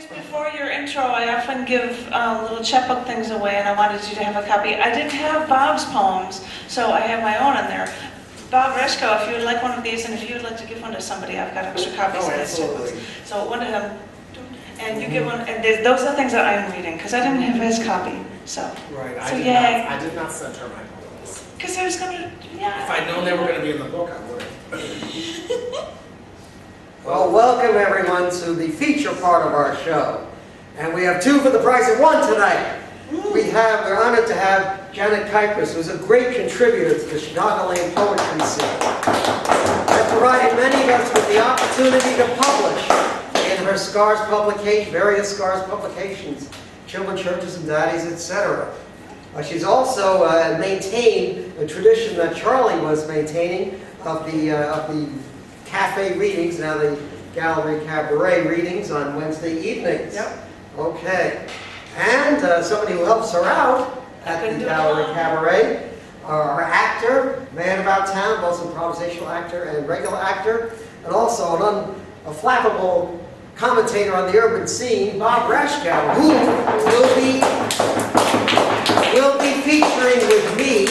Just before your intro, I often give little chapbook things away, and I wanted you to have a copy. I didn't have Bob's poems, so I have my own in there. Bob Rashkow, if you would like one of these, and if you would like to give one to somebody, I've got extra copies of these chapbooks. So one of them, and you get one, and those are the things that I am reading, because I didn't have his copy, so. Right, so I did not send her my poems. Because I was going to, yeah. If I'd known they were going to be in the book, I would have. Well, welcome everyone to the feature part of our show. And we have two for the price of one tonight. We're honored to have Janet Kuypers, who's a great contributor to the Chicagoland poetry scene, and provided many of us with the opportunity to publish in her Scars publication, various Scars publications, Children, Churches, and Daddies, etc. She's also maintained a tradition that Charlie was maintaining of the cafe readings, now the gallery cabaret readings on Wednesday evenings. Yep. Okay. And somebody who helps her out at the gallery cabaret, our actor, man about town, both improvisational actor and regular actor, and also a flappable commentator on the urban scene, Bob Rashkow, who will be featuring with me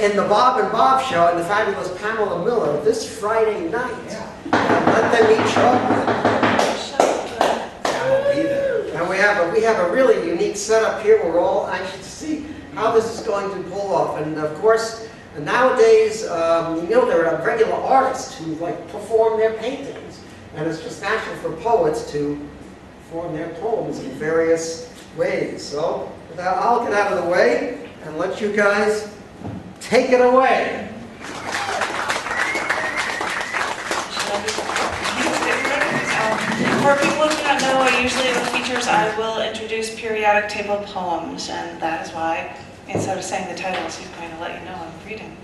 in the Bob and Bob Show and the fabulous Pamela Miller this Friday night. Yeah. Let them eat chocolate. I will be there. And we have a really unique setup here. We're all anxious to see how this is going to pull off. And of course, nowadays, there are regular artists who perform their paintings. And it's just natural for poets to perform their poems in various ways. So with that, I'll get out of the way and let you guys take it away. For people who do not know, I usually in the features I will introduce periodic table poems, and that is why, instead of saying the titles, he's going to let you know I'm reading.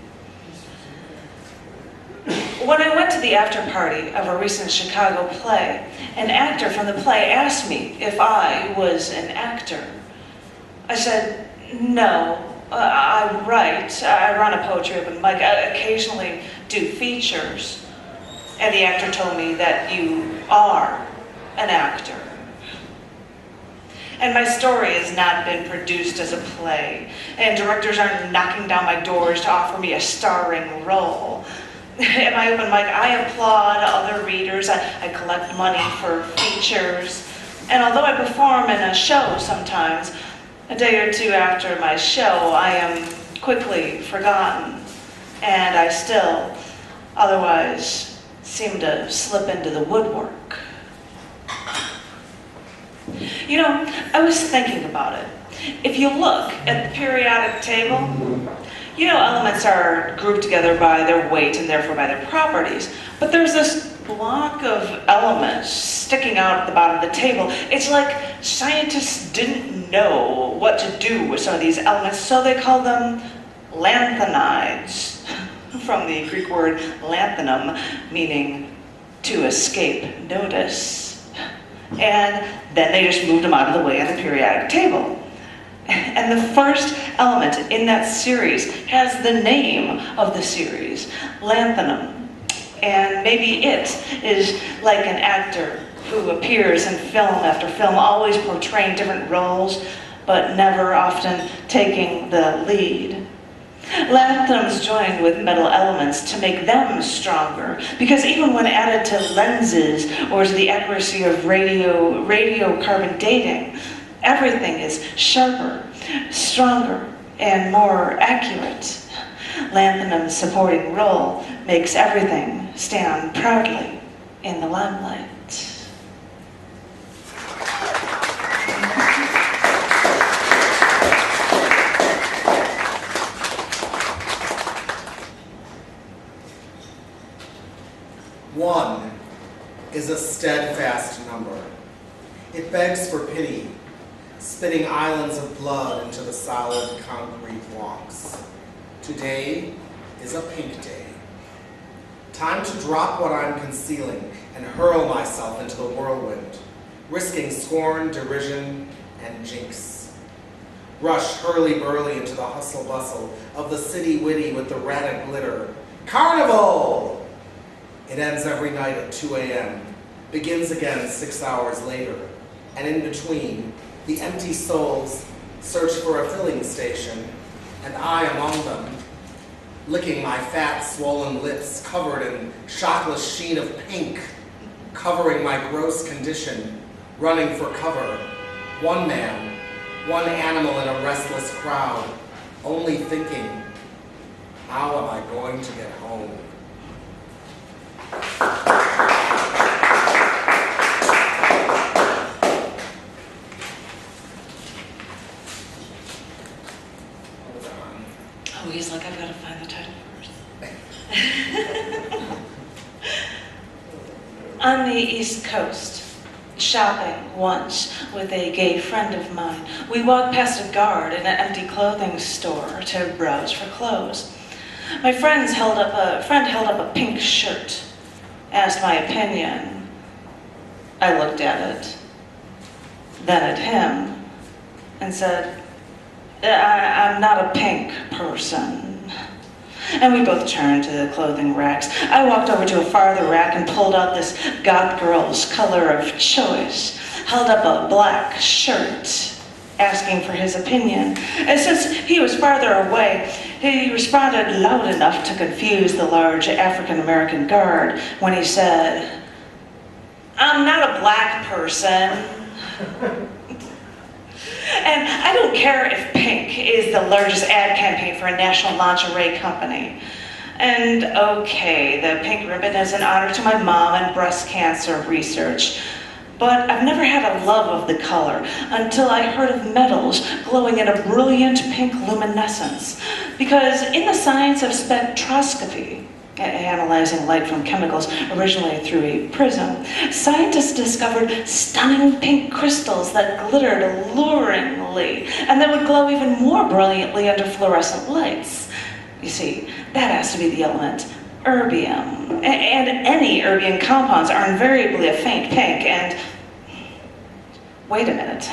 When I went to the after party of a recent Chicago play, an actor from the play asked me if I was an actor. I said, no, I write. I run a poetry open mic. I occasionally do features. And the actor told me that you are an actor. And my story has not been produced as a play, and directors aren't knocking down my doors to offer me a starring role. At my open mic, I applaud other readers, I collect money for features, and although I perform in a show sometimes, a day or two after my show, I am quickly forgotten, and I still, otherwise, seem to slip into the woodwork. You know, I was thinking about it. If you look at the periodic table, you know elements are grouped together by their weight and therefore by their properties. But there's this block of elements sticking out at the bottom of the table. It's like scientists didn't know what to do with some of these elements, so they call them lanthanides, from the Greek word lanthanum, meaning to escape notice. And then they just moved them out of the way on the periodic table. And the first element in that series has the name of the series, lanthanum. And maybe it is like an actor who appears in film after film, always portraying different roles, but never often taking the lead. Lanthanums joined with metal elements to make them stronger, because even when added to lenses or to the accuracy of radiocarbon dating, everything is sharper, stronger, and more accurate. Lanthanum's supporting role makes everything stand proudly in the limelight. One is a steadfast number. It begs for pity, spitting islands of blood into the solid concrete walks. Today is a pink day. Time to drop what I'm concealing and hurl myself into the whirlwind, risking scorn, derision, and jinx. Rush hurly-burly into the hustle-bustle of the city-witty with the red glitter. Carnival! It ends every night at 2 a.m., begins again 6 hours later. and in between, the empty souls search for a filling station, and I among them, licking my fat, swollen lips covered in shockless sheen of pink, covering my gross condition, running for cover. One man, one animal in a restless crowd, only thinking, how am I going to get home? Oh, he's like, I've got to find the title first. On the East Coast, shopping once with a gay friend of mine, we walked past a guard in an empty clothing store to browse for clothes. My friend held up a pink shirt, asked my opinion. I looked at it, then at him, and said, I'm not a pink person. And we both turned to the clothing racks. I walked over to a farther rack and pulled out this goth girl's color of choice, held up a black shirt, asking for his opinion. And since he was farther away, he responded loud enough to confuse the large African-American guard when he said, I'm not a black person. And I don't care if pink is the largest ad campaign for a national lingerie company. And okay, the pink ribbon is an honor to my mom and breast cancer research. But I've never had a love of the color until I heard of metals glowing in a brilliant pink luminescence. Because in the science of spectroscopy, analyzing light from chemicals originally through a prism, scientists discovered stunning pink crystals that glittered alluringly and that would glow even more brilliantly under fluorescent lights. You see, that has to be the element erbium. And any erbium compounds are invariably a faint pink, and wait a minute,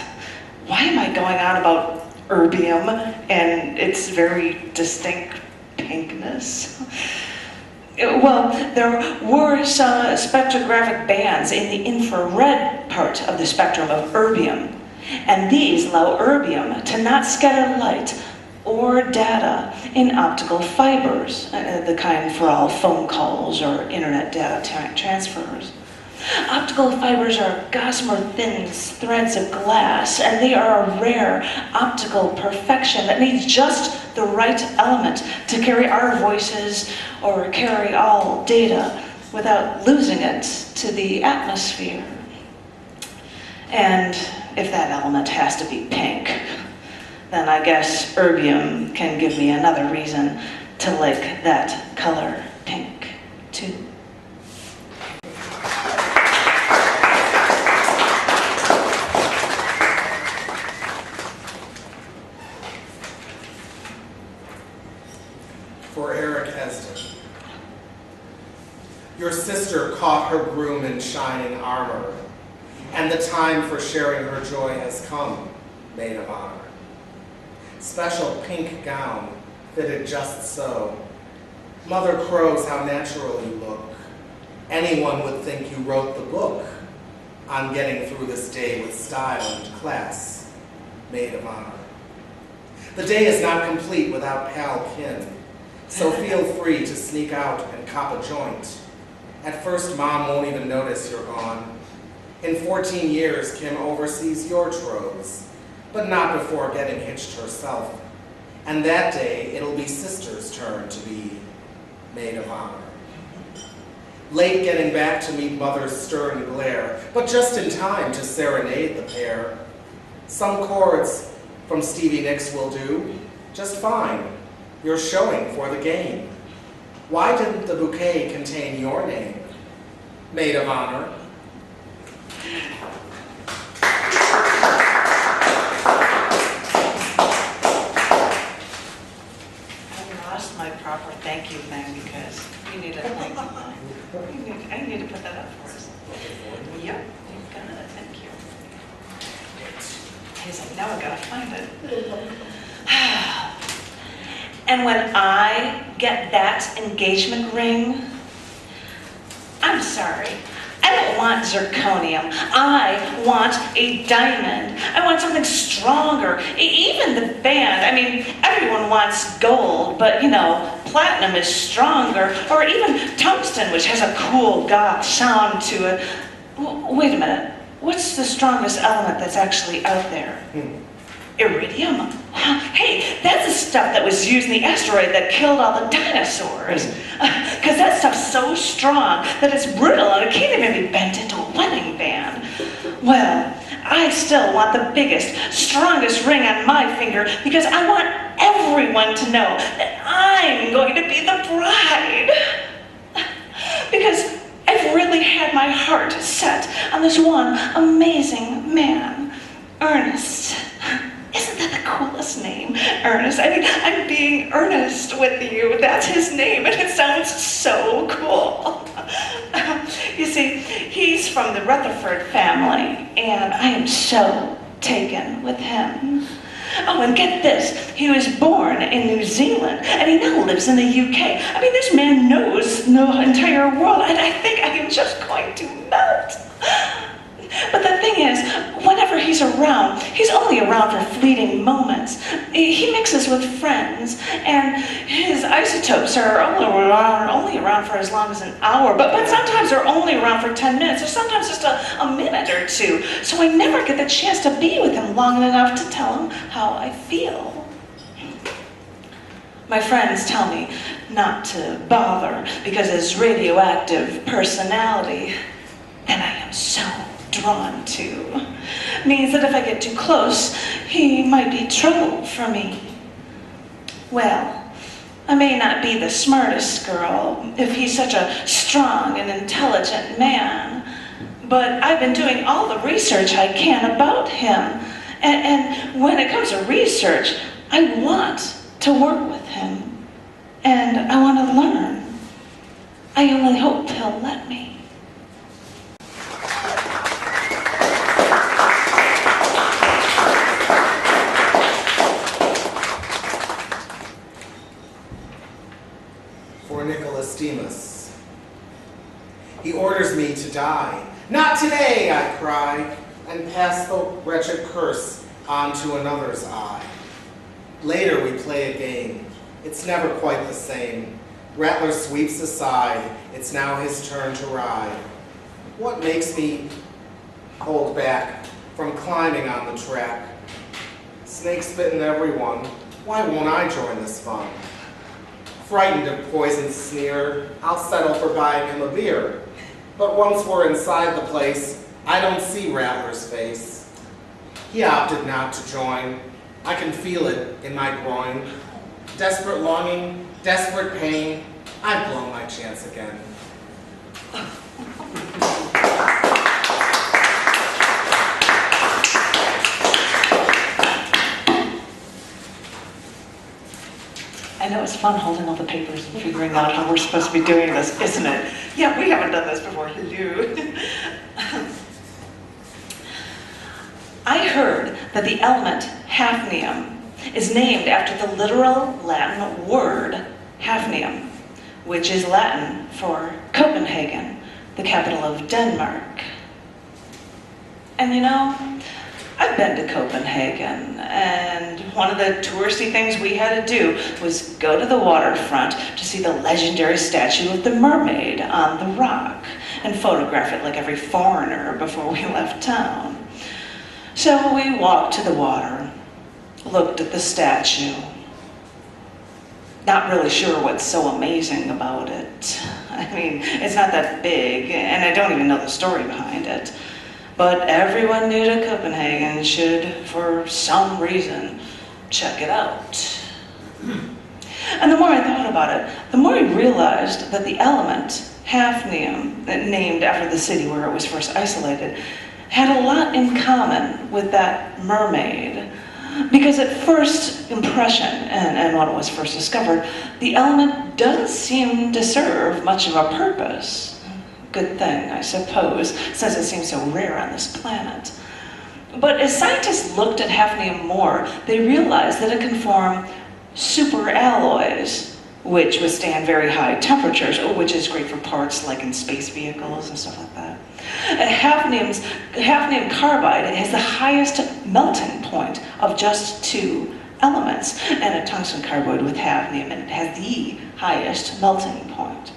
why am I going on about erbium and its very distinct pinkness? Well, there were some spectrographic bands in the infrared part of the spectrum of erbium, and these allow erbium to not scatter light or data in optical fibers, the kind for all phone calls or internet data transfers. Optical fibers are gossamer thin threads of glass, and they are a rare optical perfection that needs just the right element to carry our voices or carry all data without losing it to the atmosphere. And if that element has to be pink, then I guess erbium can give me another reason to like that color pink too. Your sister caught her groom in shining armor, and the time for sharing her joy has come, Maid of Honor. Special pink gown, fitted just so. Mother crows how natural you look. Anyone would think you wrote the book on getting through this day with style and class, Maid of Honor. The day is not complete without pal kin, so feel free to sneak out and cop a joint. At first, Mom won't even notice you're gone. In 14 years, Kim oversees your troves, but not before getting hitched herself. And that day, it'll be Sister's turn to be Maid of Honor. Late getting back to meet Mother's stern glare, but just in time to serenade the pair. Some chords from Stevie Nicks will do just fine. You're showing for the game. Why didn't the bouquet contain your name, Maid of Honor? I lost my proper thank you thing because you need a thank you line. I need to put that up for us. Yep, you've got it. Thank you. He's like, now I gotta find it. And when I get that engagement ring, I'm sorry, I don't want zirconium. I want a diamond. I want something stronger. Even the band. I mean, everyone wants gold, but you know, platinum is stronger. Or even tungsten, which has a cool goth sound to it. Wait a minute. What's the strongest element that's actually out there? Iridium. Hey, that's the stuff that was used in the asteroid that killed all the dinosaurs. Because that stuff's so strong that it's brittle and it can't even be bent into a wedding band. Well, I still want the biggest, strongest ring on my finger because I want everyone to know that I'm going to be the bride. Because I've really had my heart set on this one amazing man, Ernest. Isn't that the coolest name, Ernest? I mean, I'm being earnest with you. That's his name, and it sounds so cool. You see, he's from the Rutherford family, and I am so taken with him. Oh, and get this, he was born in New Zealand, and he now lives in the UK. I mean, this man knows the entire world, and I think I am just going to melt. But the thing is, whenever he's around, he's only around for fleeting moments. He mixes with friends, and his isotopes are only around for as long as an hour, but sometimes they're only around for 10 minutes, or sometimes just a minute or two. So I never get the chance to be with him long enough to tell him how I feel. My friends tell me not to bother because his radioactive personality that I am so drawn to means that if I get too close, he might be trouble for me. Well, I may not be the smartest girl if he's such a strong and intelligent man, but I've been doing all the research I can about him. And when it comes to research, I want to work with him, and I want to learn. I only hope he'll let me. Demas. He orders me to die. Not today, I cry, and pass the wretched curse on to another's eye. Later we play a game. It's never quite the same. Rattler sweeps aside. It's now his turn to ride. What makes me hold back from climbing on the track? Snakes bitten everyone. Why won't I join this fun? Frightened of poison's sneer, I'll settle for buying him a beer. But once we're inside the place, I don't see Rattler's face. He opted not to join. I can feel it in my groin. Desperate longing, desperate pain, I've blown my chance again. I know it's fun holding all the papers and figuring out how we're supposed to be doing this, isn't it? Yeah, we haven't done this before. Hello. I heard that the element hafnium is named after the literal Latin word hafnium, which is Latin for Copenhagen, the capital of Denmark. And you know, I've been to Copenhagen, and one of the touristy things we had to do was go to the waterfront to see the legendary statue of the mermaid on the rock and photograph it like every foreigner before we left town. So we walked to the water, looked at the statue, not really sure what's so amazing about it. I mean, it's not that big, and I don't even know the story behind it. But everyone new to Copenhagen should, for some reason, check it out. And the more I thought about it, the more I realized that the element, hafnium, named after the city where it was first isolated, had a lot in common with that mermaid. Because at first impression, and when it was first discovered, the element does seem to serve much of a purpose. Good thing, I suppose, since it seems so rare on this planet. But as scientists looked at hafnium more, they realized that it can form superalloys, which withstand very high temperatures, which is great for parts like in space vehicles and stuff like that. Hafnium carbide has the highest melting point of just 2 elements, and a tungsten carbide with hafnium, and it has the highest melting point.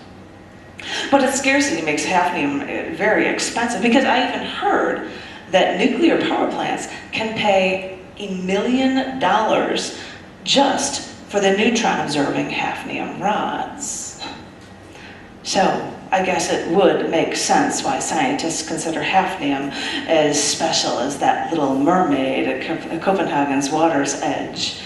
But its scarcity makes hafnium very expensive, because I even heard that nuclear power plants can pay $1 million just for the neutron-absorbing hafnium rods. So I guess it would make sense why scientists consider hafnium as special as that little mermaid at Copenhagen's water's edge.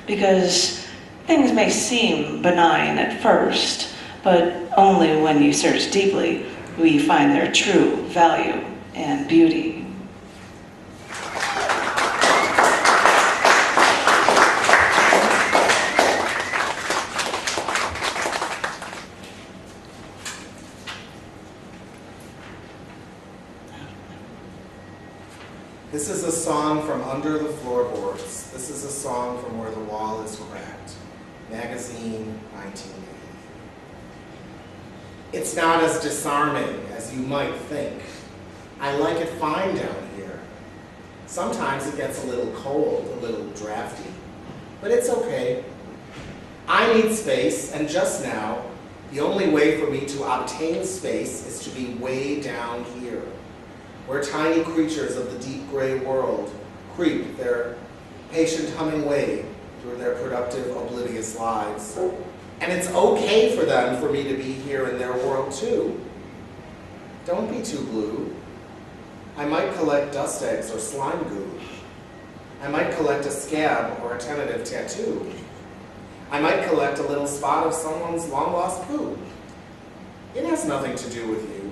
Because things may seem benign at first, but only when you search deeply will you find their true value and beauty. This is a song from Under the Floorboards. This is a song from Where the Wall is Cracked, magazine 1980. It's not as disarming as you might think. I like it fine down here. Sometimes it gets a little cold, a little drafty, but it's okay. I need space, and just now, the only way for me to obtain space is to be way down here, where tiny creatures of the deep gray world creep their patient humming way through their productive, oblivious lives. And it's okay for them for me to be here in their world too. Don't be too blue. I might collect dust eggs or slime goo. I might collect a scab or a tentative tattoo. I might collect a little spot of someone's long-lost poo. It has nothing to do with you.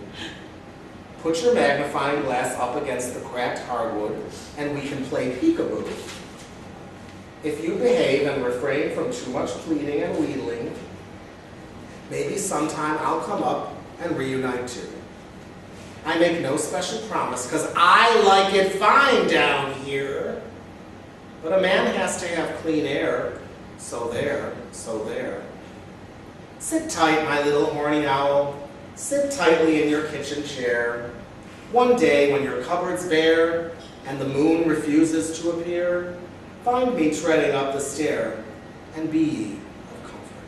Put your magnifying glass up against the cracked hardwood, and we can play peekaboo. If you behave and refrain from too much pleading and wheedling, maybe sometime I'll come up and reunite too. I make no special promise, because I like it fine down here. But a man has to have clean air, so there, so there. Sit tight, my little horny owl. Sit tightly in your kitchen chair. One day when your cupboard's bare and the moon refuses to appear, find me treading up the stair, and be ye of comfort.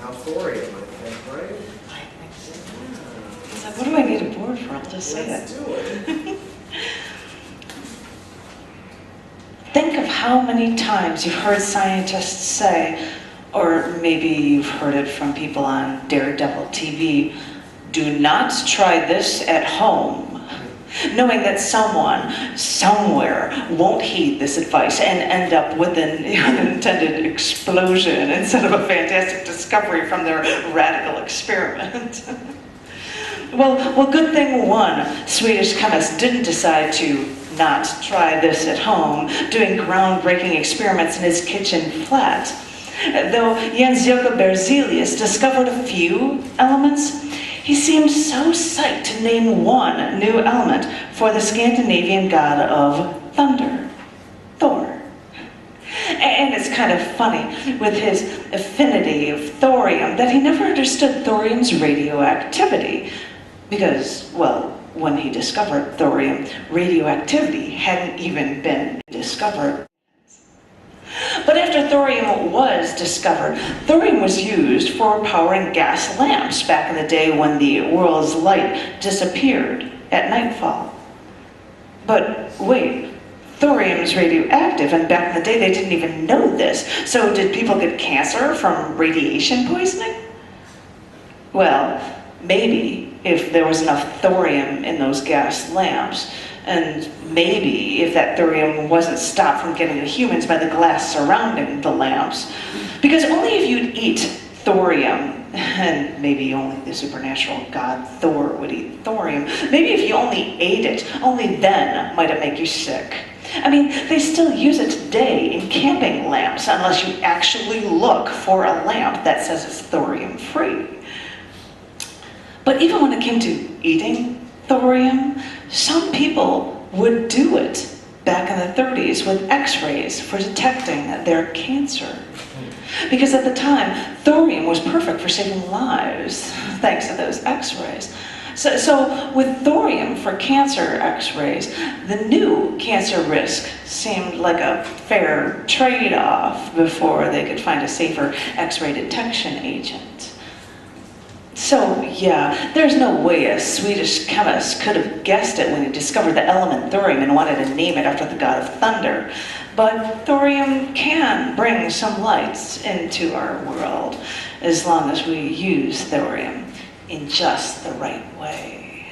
Now thorium, I think, right? I think so. It's like, what do I need a board for? I'll just say Let's it. do it. Think of how many times you've heard scientists say, or maybe you've heard it from people on Daredevil TV, do not try this at home, knowing that someone, somewhere, won't heed this advice and end up with an unintended explosion instead of a fantastic discovery from their radical experiment. Well, good thing one Swedish chemist didn't decide to not try this at home, doing groundbreaking experiments in his kitchen flat. Though Jens Jacob Berzelius discovered a few elements, he seemed so psyched to name one new element for the Scandinavian god of thunder, Thor. And it's kind of funny, with his affinity of thorium, that he never understood thorium's radioactivity, because, well, when he discovered thorium, radioactivity hadn't even been discovered. But after thorium was discovered, thorium was used for powering gas lamps back in the day when the world's light disappeared at nightfall. But wait, thorium's radioactive, and back in the day they didn't even know this. So did people get cancer from radiation poisoning? Well, maybe, if there was enough thorium in those gas lamps, and maybe if that thorium wasn't stopped from getting to humans by the glass surrounding the lamps. Because only if you'd eat thorium, and maybe only the supernatural god Thor would eat thorium, maybe if you only ate it, only then might it make you sick. I mean, they still use it today in camping lamps, unless you actually look for a lamp that says it's thorium-free. But even when it came to eating thorium, some people would do it back in the 30s with X-rays for detecting their cancer. Because at the time, thorium was perfect for saving lives, thanks to those X-rays. So with thorium for cancer X-rays, the new cancer risk seemed like a fair trade-off before they could find a safer X-ray detection agent. So yeah, there's no way a Swedish chemist could have guessed it when he discovered the element thorium and wanted to name it after the god of thunder. But thorium can bring some lights into our world as long as we use thorium in just the right way.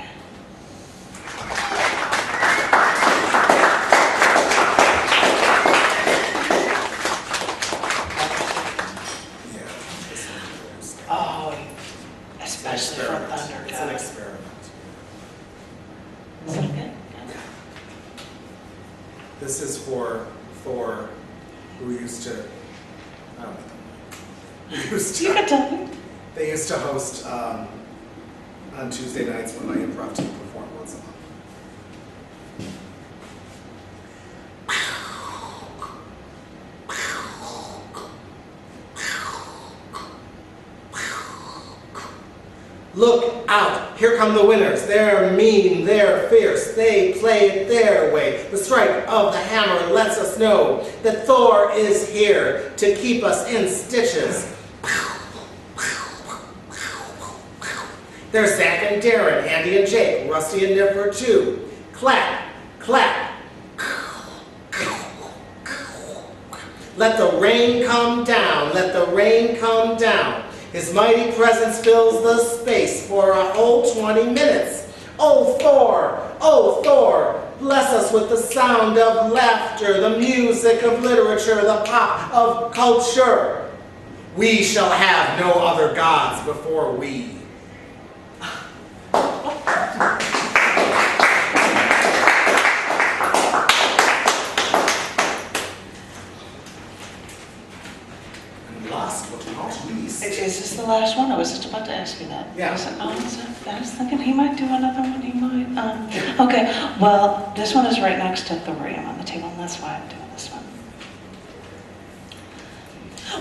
Oh, especially for thunder. It's an experiment. Is it good? This is for Thor, who used to, I don't know, who used You to, can tell me. they used to host on Tuesday nights when my improv team performed once a month. Look out, here come the winners. They're mean, they're fierce, they play it their way. The strike of the hammer lets us know that Thor is here to keep us in stitches. There's Zach and Darren, Andy and Jake, Rusty and Nipper too. Clap, clap. Let the rain come down, let the rain come down. His mighty presence fills the space for a whole 20 minutes. Oh Thor, bless us with the sound of laughter, the music of literature, the pop of culture. We shall have no other gods before we. Is this the last one? I was just about to ask you that. Yeah. I was thinking he might do another one. He might. Okay. Well, this one is right next to thorium on the table, and that's why I'm doing this one.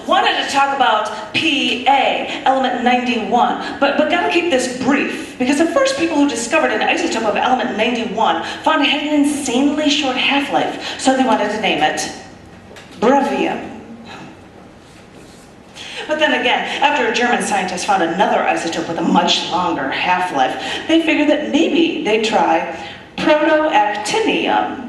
Wanted to talk about PA, element 91, but gotta keep this brief, because the first people who discovered an isotope of element 91 found it had an insanely short half-life, so they wanted to name it brevium. But then again, after a German scientist found another isotope with a much longer half-life, they figured that maybe they'd try proto-actinium,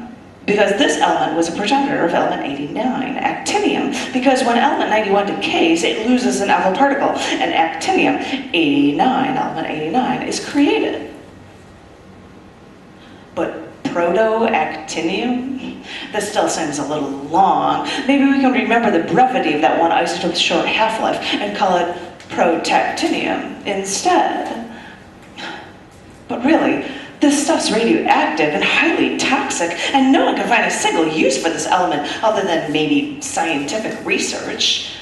because this element was a progenitor of element 89, actinium, because when element 91 decays, it loses an alpha particle, and actinium 89, element 89, is created. But proto-actinium? That still seems a little long. Maybe we can remember the brevity of that one isotope's short half-life and call it protactinium instead. But really, this stuff's radioactive and highly toxic, and no one can find a single use for this element other than maybe scientific research.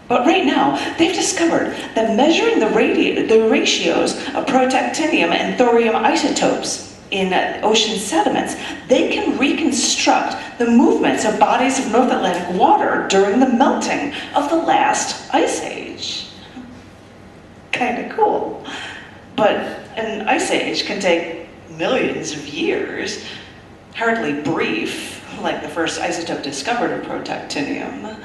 But right now, they've discovered that measuring the ratios of protactinium and thorium isotopes in ocean sediments, they can reconstruct the movements of bodies of North Atlantic water during the melting of the last ice age. Kinda cool. But an ice age can take millions of years, hardly brief, like the first isotope discovered of protactinium.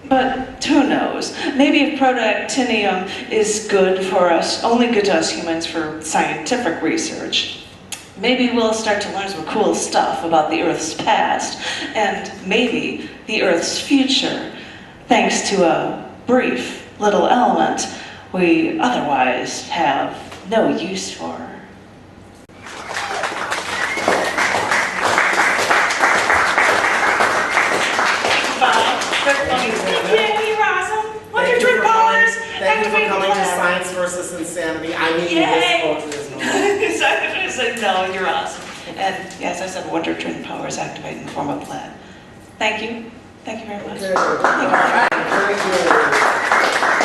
But who knows? Maybe if protactinium is good for us, only good to us humans for scientific research, maybe we'll start to learn some cool stuff about the Earth's past, and maybe the Earth's future, thanks to a brief little element we otherwise have no use for. Yeah, you're awesome. What's your drink powers? Thank you for coming to Science versus Insanity. I mean, this I said, no, you're awesome. And yes, I said Wonder Twin powers activate in the form of lead. Thank you. Thank you very much. Thank you.